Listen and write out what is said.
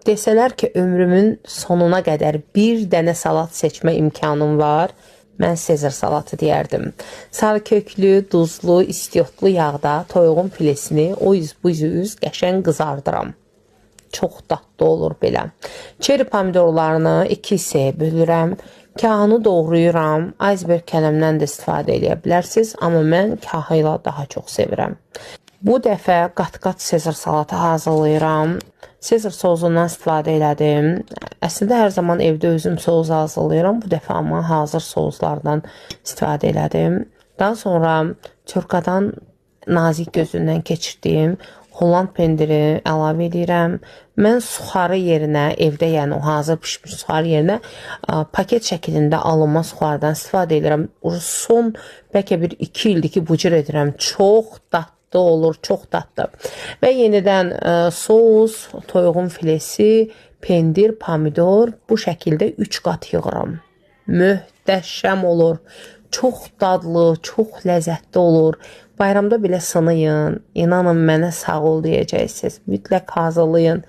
Desələr ki, ömrümün sonuna qədər bir dənə salat seçmə imkanım var, mən Sezar salatı deyərdim. Sarı köklü, duzlu, istiyotlu yağda toyuğun filesini o yüz bu yüz qəşəng qızardıram. Çox dadlı olur belə. Çeri pomidorlarını 2 hissəyə bölürəm. Kahını doğrayıram. Iceberg kələmdən də istifadə edə bilərsiniz, amma mən kahı ilə daha çox sevirəm. Bu dəfə qat-qat Sezar salatı hazırlayıram. Sezar sozundan istifadə elədim. Əslində hər zaman evdə özüm soz hazırlayıram. Bu dəfə amma hazır sozlardan istifadə elədim. Daha sonra çörkadan nazik gözündən keçirdiyim Holland pendiri əlavə edirəm. Mən suxarı yerinə, evdə yəni o hazır pişmiş suxarı yerinə paket şəklində alınma suxardan istifadə edirəm. Son bəlkə bir 2 ildir ki, bu cür edirəm. Çox dadlı olur, çox dadlı. Və yenidən sos, toyuğun filesi, pendir, pomidor bu şəkildə 3 qat yığıram. Möhtəşəm olur. Çox dadlı, çox ləzzətli olur. Bayramda belə sınayın. İnanın mənə sağ ol deyəcəksiniz. Mütləq hazırlayın.